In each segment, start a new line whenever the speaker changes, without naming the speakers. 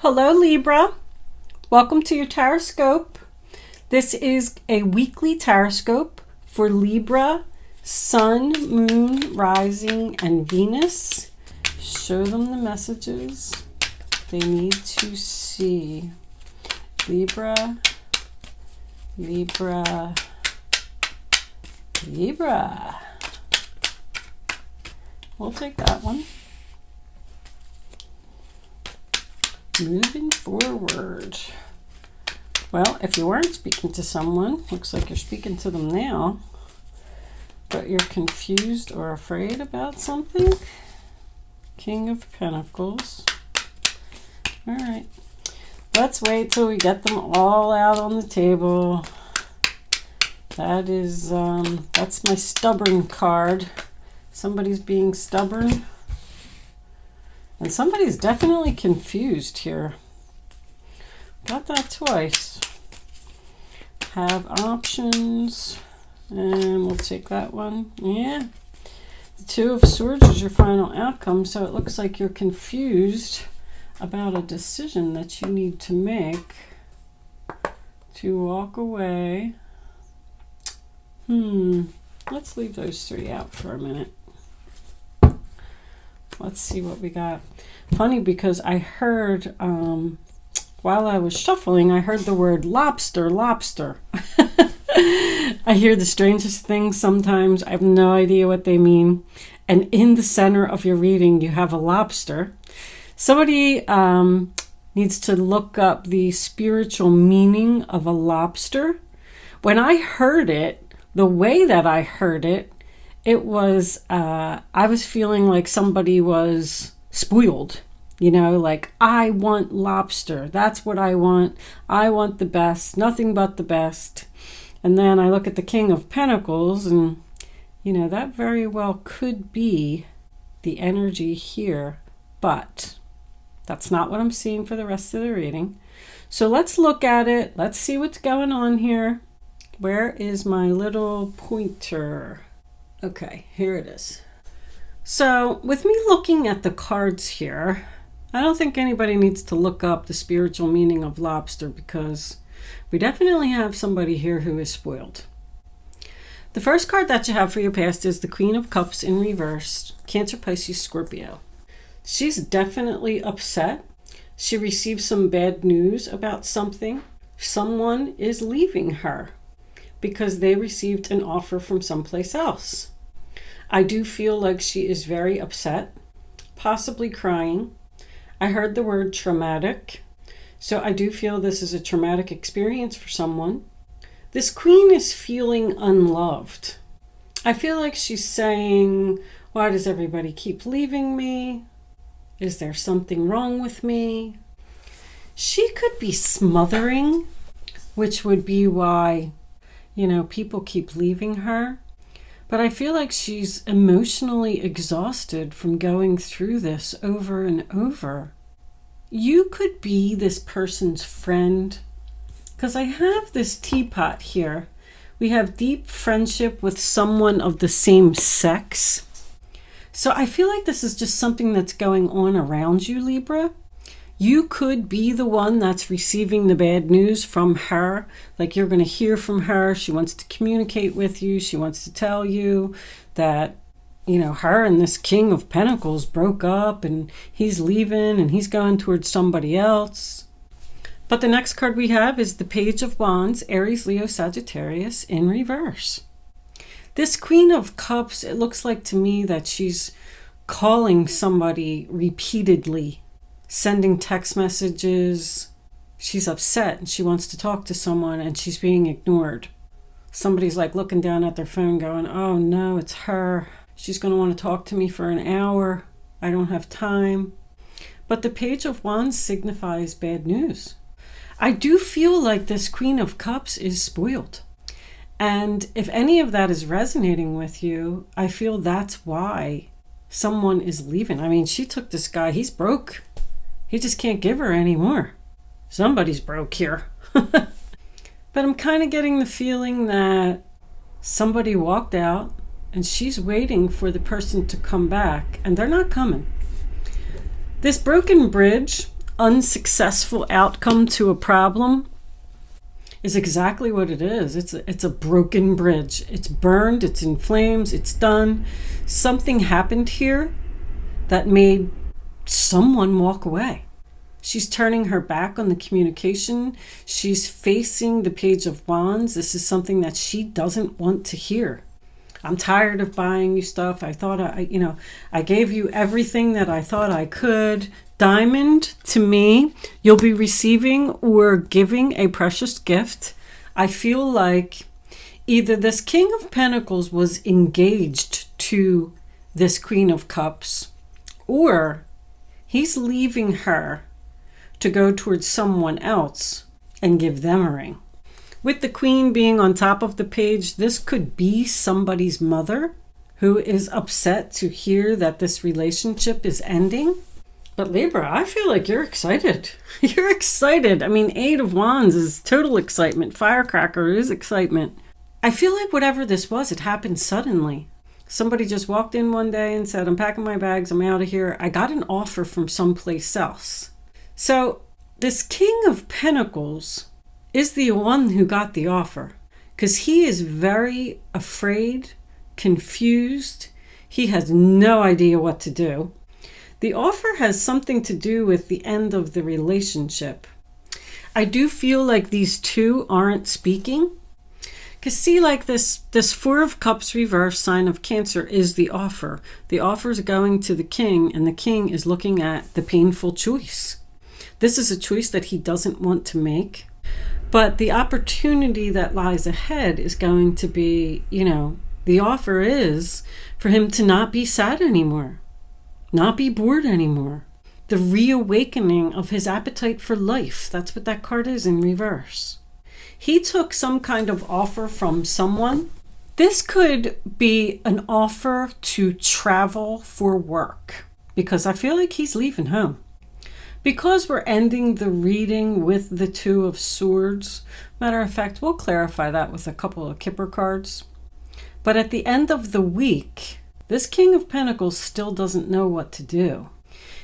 Hello Libra, welcome to your horoscope. This is a weekly horoscope for Libra, Sun, Moon, Rising, and Venus. Show them the messages they need to see. Libra, Libra, Libra. We'll take that one. Moving forward. Well, if you weren't speaking to someone, looks like you're speaking to them now, but you're confused or afraid about something. King of Pentacles. All right. Let's wait till we get them all out on the table. That is, that's my stubborn card. Somebody's being stubborn. And somebody's definitely confused here. Got that twice. Have options. And we'll take that one. Yeah. The Two of Swords is your final outcome. So it looks like you're confused about a decision that you need to make to walk away. Let's leave those three out for a minute. Let's see what we got. Funny because I heard, while I was shuffling, I heard the word lobster, lobster. I hear the strangest things sometimes. I have no idea what they mean. And in the center of your reading, you have a lobster. Somebody needs to look up the spiritual meaning of a lobster. When I heard it, the way that I heard it, it was, I was feeling like somebody was spoiled, you know, like I want lobster. That's what I want. I want the best, nothing but the best. And then I look at the King of Pentacles and, you know, that very well could be the energy here, but that's not what I'm seeing for the rest of the reading. So let's look at it. Let's see what's going on here. Where is my little pointer? Okay, here it is. So with me looking at the cards here, I don't think anybody needs to look up the spiritual meaning of lobster because we definitely have somebody here who is spoiled. The first card that you have for your past is the Queen of Cups in reverse, Cancer, Pisces, Scorpio. She's definitely upset. She received some bad news about something. Someone is leaving her because they received an offer from someplace else. I do feel like she is very upset, possibly crying. I heard the word traumatic, so I do feel this is a traumatic experience for someone. This queen is feeling unloved. I feel like she's saying, why does everybody keep leaving me? Is there something wrong with me? She could be smothering, which would be why, you know, people keep leaving her. But I feel like she's emotionally exhausted from going through this over and over. You could be this person's friend, because I have this teapot here. We have deep friendship with someone of the same sex. So I feel like this is just something that's going on around you, Libra. You could be the one that's receiving the bad news from her. Like you're going to hear from her. She wants to communicate with you. She wants to tell you that, you know, her and this King of Pentacles broke up and he's leaving and he's going towards somebody else. But the next card we have is the Page of Wands, Aries, Leo, Sagittarius in reverse. This Queen of Cups, it looks like to me that she's calling somebody repeatedly, sending text messages. She's upset and she wants to talk to someone and she's being ignored. Somebody's like looking down at their phone going, oh no, it's her. She's going to want to talk to me for an hour. I don't have time. But the Page of Wands signifies bad news. I do feel like this Queen of Cups is spoiled. And if any of that is resonating with you, I feel that's why someone is leaving. I mean, she took this guy, he's broke. He just can't give her anymore. Somebody's broke here. But I'm kind of getting the feeling that somebody walked out and she's waiting for the person to come back and they're not coming. This broken bridge, unsuccessful outcome to a problem is exactly what it is. It's a broken bridge. It's burned, it's in flames, it's done. Something happened here that made someone walk away. She's turning her back on the communication. She's facing the Page of Wands. This is something that she doesn't want to hear. I'm tired of buying you stuff. I thought I gave you everything that I thought I could. Diamond, to me, you'll be receiving or giving a precious gift. I feel like either this King of Pentacles was engaged to this Queen of Cups, or he's leaving her to go towards someone else and give them a ring. With the Queen being on top of the page, this could be somebody's mother who is upset to hear that this relationship is ending. But Libra, I feel like you're excited. You're excited. I mean, 8 of Wands is total excitement. Firecracker is excitement. I feel like whatever this was, it happened suddenly. Somebody just walked in one day and said, I'm packing my bags, I'm out of here. I got an offer from someplace else. So this King of Pentacles is the one who got the offer, because he is very afraid, confused. He has no idea what to do. The offer has something to do with the end of the relationship. I do feel like these two aren't speaking. Because see, like this 4 of Cups reverse, sign of Cancer, is the offer. The offer is going to the king, and the king is looking at the painful choice. This is a choice that he doesn't want to make. But the opportunity that lies ahead is going to be, the offer is for him to not be sad anymore, not be bored anymore. The reawakening of his appetite for life. That's what that card is in reverse. He took some kind of offer from someone. This could be an offer to travel for work, because I feel like he's leaving home. Because we're ending the reading with the 2 of Swords, matter of fact, we'll clarify that with a couple of Kipper cards. But at the end of the week, this King of Pentacles still doesn't know what to do.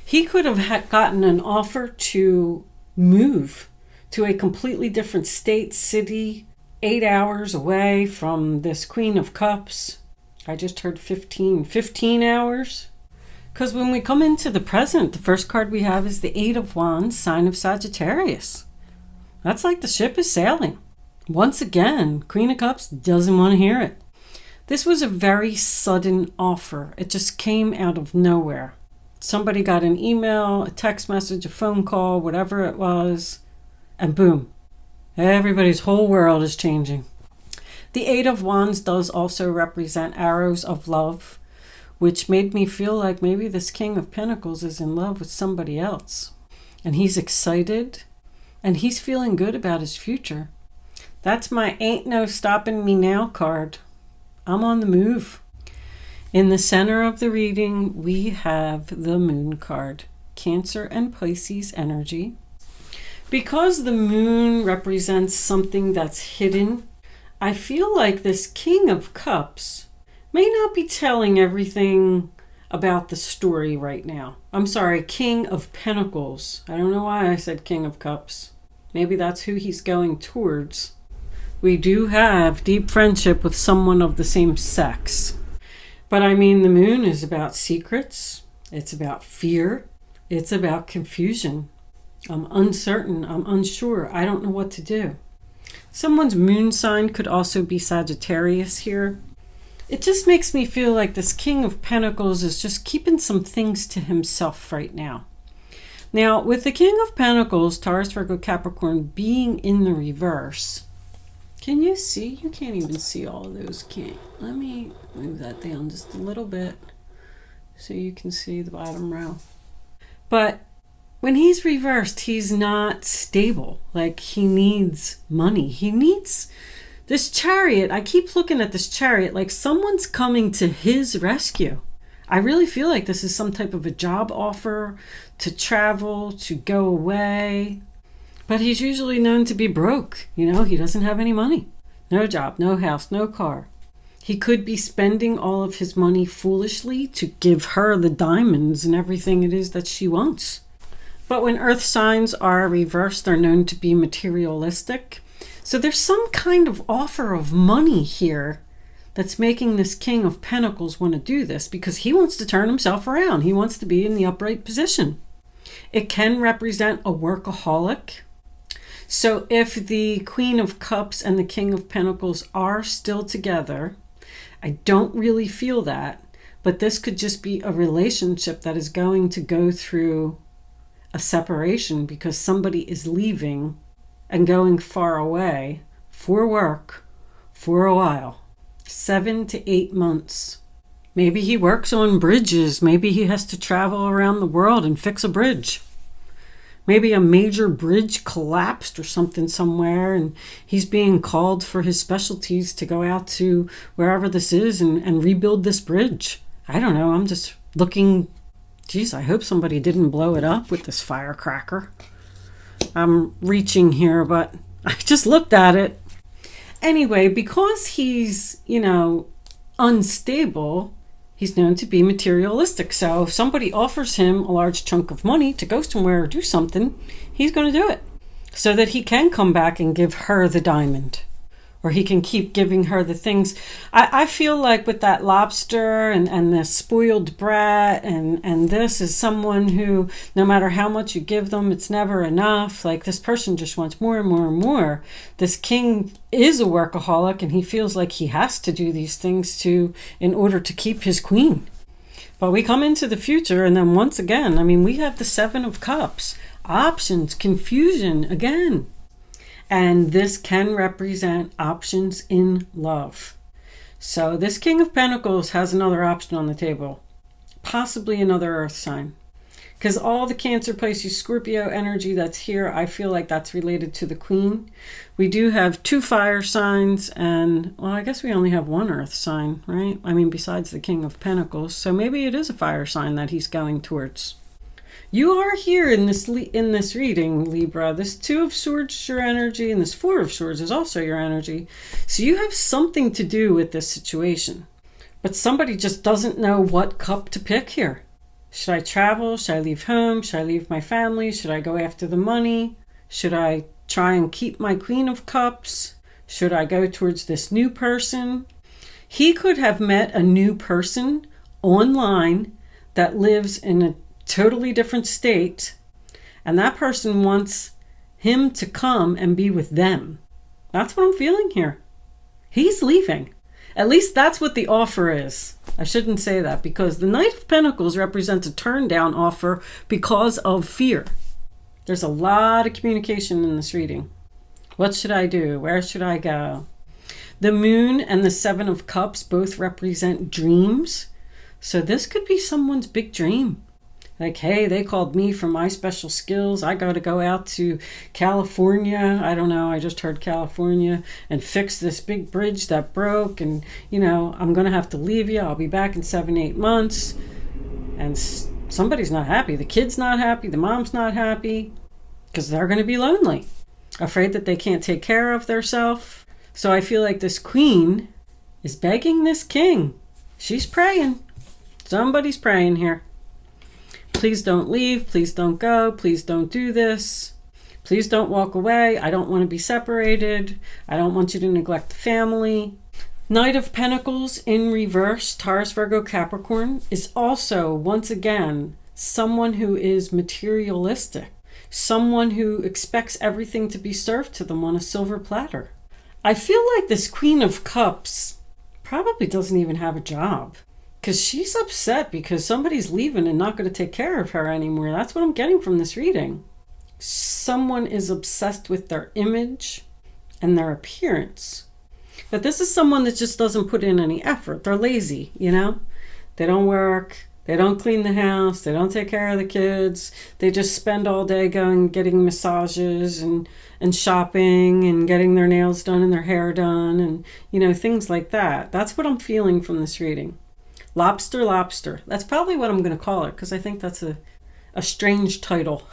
He could have gotten an offer to move to a completely different state, city, 8 hours away from this Queen of Cups. I just heard 15 hours. Because when we come into the present, the first card we have is the 8 of Wands, sign of Sagittarius. That's like the ship is sailing. Once again, Queen of Cups doesn't want to hear it. This was a very sudden offer. It just came out of nowhere. Somebody got an email, a text message, a phone call, whatever it was, and boom, everybody's whole world is changing. The 8 of Wands does also represent arrows of love, which made me feel like maybe this King of Pentacles is in love with somebody else. And he's excited, and he's feeling good about his future. That's my ain't no stopping me now card. I'm on the move. In the center of the reading, we have the Moon card, Cancer and Pisces energy. Because the moon represents something that's hidden, I feel like this King of Cups may not be telling everything about the story right now. I'm sorry, King of Pentacles. I don't know why I said King of Cups. Maybe that's who he's going towards. We do have deep friendship with someone of the same sex. But I mean, the moon is about secrets. It's about fear. It's about confusion. I'm uncertain. I'm unsure. I don't know what to do. Someone's moon sign could also be Sagittarius here. It just makes me feel like this King of Pentacles is just keeping some things to himself right now. Now, with the King of Pentacles, Taurus, Virgo, Capricorn being in the reverse, can you see? You can't even see all of those. Let me move that down just a little bit so you can see the bottom row. But when he's reversed, he's not stable. Like, he needs money. He needs this Chariot. I keep looking at this Chariot like someone's coming to his rescue. I really feel like this is some type of a job offer to travel, to go away. But he's usually known to be broke. He doesn't have any money. No job, no house, no car. He could be spending all of his money foolishly to give her the diamonds and everything it is that she wants. But when earth signs are reversed, they're known to be materialistic. So there's some kind of offer of money here that's making this King of Pentacles want to do this, because he wants to turn himself around. He wants to be in the upright position. It can represent a workaholic. So if the Queen of Cups and the King of Pentacles are still together, I don't really feel that, but this could just be a relationship that is going to go through a separation because somebody is leaving and going far away for work for a while. 7 to 8 months. Maybe he works on bridges. Maybe he has to travel around the world and fix a bridge. Maybe a major bridge collapsed or something somewhere, and he's being called for his specialties to go out to wherever this is and rebuild this bridge. I don't know. I'm just looking. Geez, I hope somebody didn't blow it up with this firecracker. I'm reaching here, but I just looked at it. Anyway, because he's, unstable, he's known to be materialistic. So if somebody offers him a large chunk of money to go somewhere or do something, he's going to do it so that he can come back and give her the diamond, or he can keep giving her the things. I feel like with that lobster and the spoiled brat and this is someone who, no matter how much you give them, it's never enough. Like, this person just wants more and more and more. This king is a workaholic, and he feels like he has to do these things in order to keep his queen. But we come into the future, and then once again, we have the 7 of Cups. Options, confusion again. And this can represent options in love. So this King of Pentacles has another option on the table. Possibly another earth sign. Because all the Cancer, Pisces, Scorpio energy that's here, I feel like that's related to the Queen. We do have 2 fire signs, and, well, I guess we only have 1 earth sign, right? Besides the King of Pentacles. So maybe it is a fire sign that he's going towards. You are here in this reading, Libra. This 2 of Swords is your energy, and this 4 of Swords is also your energy. So you have something to do with this situation. But somebody just doesn't know what cup to pick here. Should I travel? Should I leave home? Should I leave my family? Should I go after the money? Should I try and keep my Queen of Cups? Should I go towards this new person? He could have met a new person online that lives in a totally different state, and that person wants him to come and be with them. That's what I'm feeling here. He's leaving. At least that's what the offer is. I shouldn't say that, because the Knight of Pentacles represents a turn down offer because of fear. There's a lot of communication in this reading. What should I do? Where should I go? The Moon and the 7 of Cups both represent dreams. So this could be someone's big dream. Like, hey, they called me for my special skills. I got to go out to California. I don't know. I just heard California, and fix this big bridge that broke. And, I'm going to have to leave you. I'll be back in 7, 8 months. And somebody's not happy. The kid's not happy. The mom's not happy, because they're going to be lonely, afraid that they can't take care of themselves. So I feel like this Queen is begging this King. She's praying. Somebody's praying here. Please don't leave. Please don't go. Please don't do this. Please don't walk away. I don't want to be separated. I don't want you to neglect the family. Knight of Pentacles in reverse, Taurus, Virgo, Capricorn, is also, once again, someone who is materialistic. Someone who expects everything to be served to them on a silver platter. I feel like this Queen of Cups probably doesn't even have a job. Because she's upset because somebody's leaving and not going to take care of her anymore. That's what I'm getting from this reading. Someone is obsessed with their image and their appearance. But this is someone that just doesn't put in any effort. They're lazy, They don't work. They don't clean the house. They don't take care of the kids. They just spend all day getting massages and shopping and getting their nails done and their hair done and, things like that. That's what I'm feeling from this reading. Lobster. That's probably what I'm going to call it, because I think that's a strange title.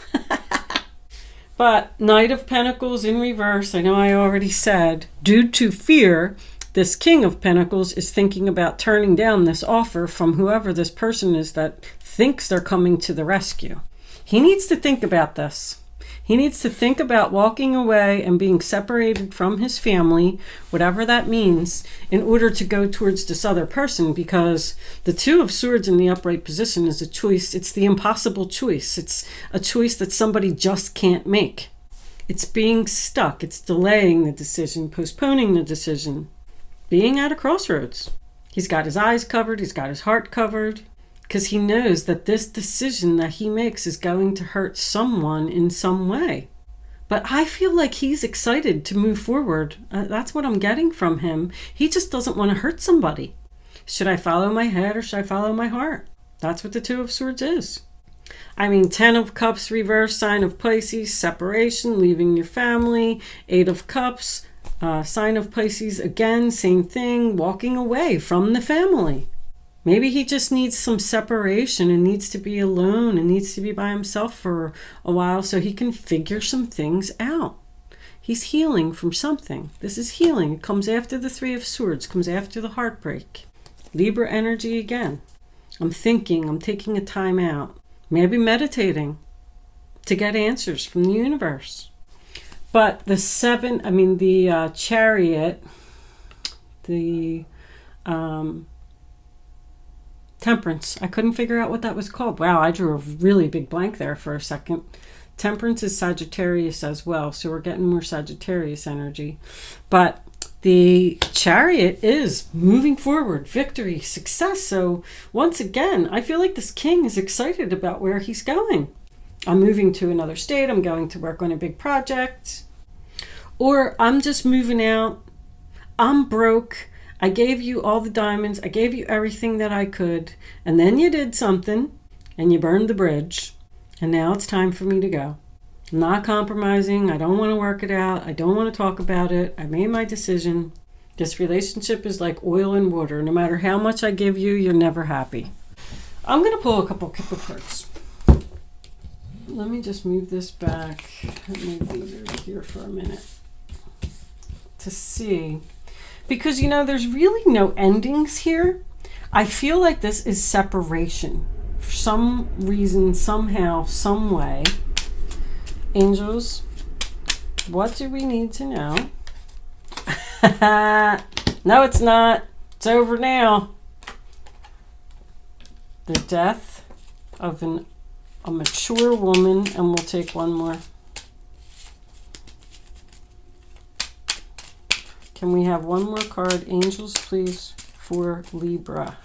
But Knight of Pentacles in reverse, I know I already said, due to fear, this King of Pentacles is thinking about turning down this offer from whoever this person is that thinks they're coming to the rescue. He needs to think about this. He needs to think about walking away and being separated from his family, whatever that means, in order to go towards this other person, because the Two of Swords in the upright position is a choice. It's the impossible choice. It's a choice that somebody just can't make. It's being stuck. It's delaying the decision, postponing the decision, being at a crossroads. He's got his eyes covered. He's got his heart covered, because he knows that this decision that he makes is going to hurt someone in some way. But I feel like he's excited to move forward. That's what I'm getting from him. He just doesn't want to hurt somebody. Should I follow my head or should I follow my heart? That's what the Two of Swords is. I mean, 10 of Cups reverse, sign of Pisces, separation, leaving your family. 8 of Cups, sign of Pisces, again, same thing, walking away from the family. Maybe he just needs some separation and needs to be alone and needs to be by himself for a while so he can figure some things out. He's healing from something. This is healing. It comes after the Three of Swords, comes after the heartbreak. Libra energy again. I'm thinking, I'm taking a time out. Maybe meditating to get answers from the universe. But the Chariot, the Temperance. I couldn't figure out what that was called. Wow, I drew a really big blank there for a second. Temperance is Sagittarius as well, so we're getting more Sagittarius energy. But the Chariot is moving forward, victory, success. So once again, I feel like this king is excited about where he's going. I'm moving to another state. I'm going to work on a big project. Or I'm just moving out. I'm broke. I gave you all the diamonds. I gave you everything that I could. And then you did something and you burned the bridge. And now it's time for me to go. I'm not compromising. I don't want to work it out. I don't want to talk about it. I made my decision. This relationship is like oil and water. No matter how much I give you, you're never happy. I'm going to pull a couple cards. Let me just move this back. Let me leave it here for a minute to see. Because, you know, there's really no endings here. I feel like this is separation. For some reason, somehow, some way. Angels, what do we need to know? No, it's not. It's over now. The death of a mature woman, and we'll take one more. Can we have one more card? Angels, please, for Libra.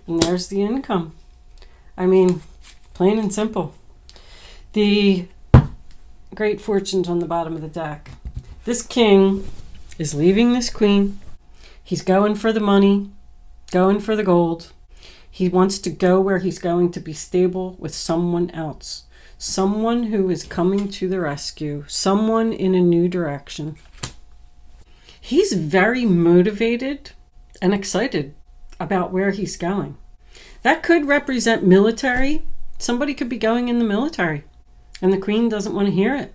And there's the income. I mean, plain and simple. The Great Fortunes on the bottom of the deck. This king is leaving this queen. He's going for the money, going for the gold. He wants to go where he's going to be stable with someone else. Someone who is coming to the rescue. Someone in a new direction. He's very motivated and excited about where he's going. That could represent military. Somebody could be going in the military, and the queen doesn't want to hear it.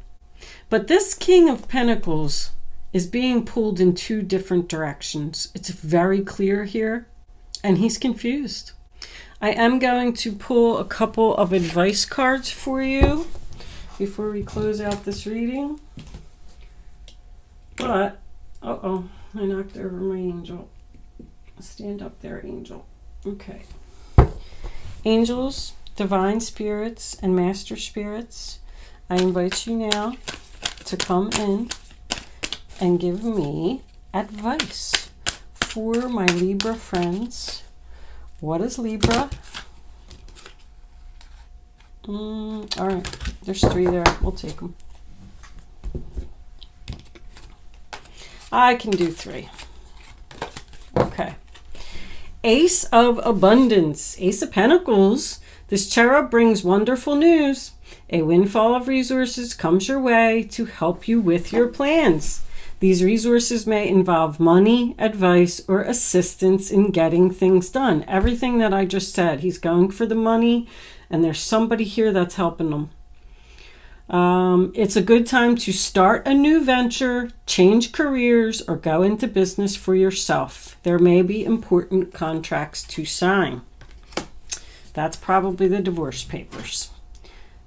But this King of Pentacles is being pulled in two different directions. It's very clear here, and he's confused. I am going to pull a couple of advice cards for you before we close out this reading. But I knocked over my angel. Stand up there, angel. Okay. Angels, divine spirits, and master spirits, I invite you now to come in and give me advice for my Libra friends. What is Libra? All right. There's 3 there. We'll take them. I can do 3. Okay. Ace of Abundance. Ace of Pentacles. This cherub brings wonderful news. A windfall of resources comes your way to help you with your plans. These resources may involve money, advice, or assistance in getting things done. Everything that I just said. He's going for the money, and there's somebody here that's helping him. It's a good time to start a new venture, change careers, or go into business for yourself. There may be important contracts to sign. That's probably the divorce papers.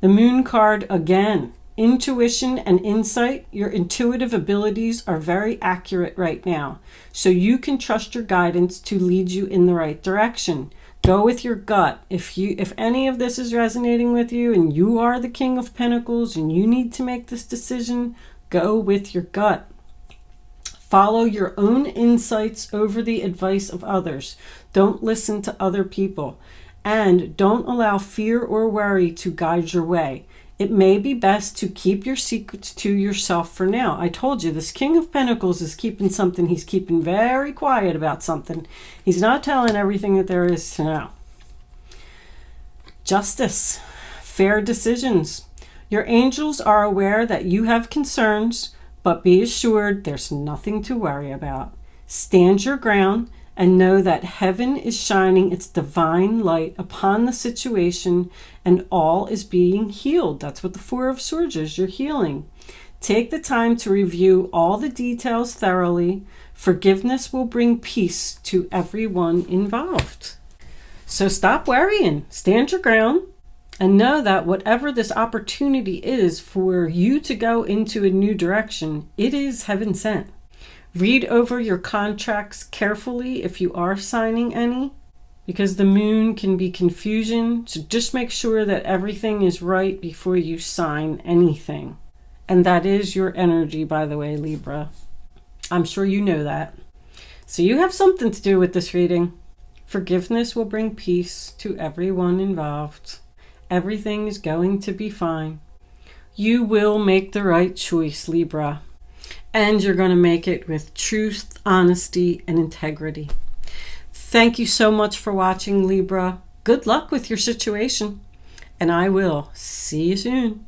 The Moon card again. Intuition and insight. Your intuitive abilities are very accurate right now. So you can trust your guidance to lead you in the right direction. Go with your gut. If any of this is resonating with you and you are the King of Pentacles and you need to make this decision, go with your gut. Follow your own insights over the advice of others. Don't listen to other people. And don't allow fear or worry to guide your way. It may be best to keep your secrets to yourself for now. I told you, this King of Pentacles is keeping something. He's keeping very quiet about something. He's not telling everything that there is to know. Justice. Fair decisions. Your angels are aware that you have concerns, but be assured there's nothing to worry about. Stand your ground and know that heaven is shining its divine light upon the situation and all is being healed. That's what the Four of Swords is. You're healing. Take the time to review all the details thoroughly. Forgiveness will bring peace to everyone involved. So stop worrying. Stand your ground and know that whatever this opportunity is for you to go into a new direction, it is heaven sent. Read over your contracts carefully if you are signing any, because the moon can be confusion. So just make sure that everything is right before you sign anything. And that is your energy, by the way, Libra. I'm sure you know that. So you have something to do with this reading. Forgiveness will bring peace to everyone involved. Everything is going to be fine. You will make the right choice, Libra. And you're going to make it with truth, honesty, and integrity. Thank you so much for watching, Libra. Good luck with your situation. And I will see you soon.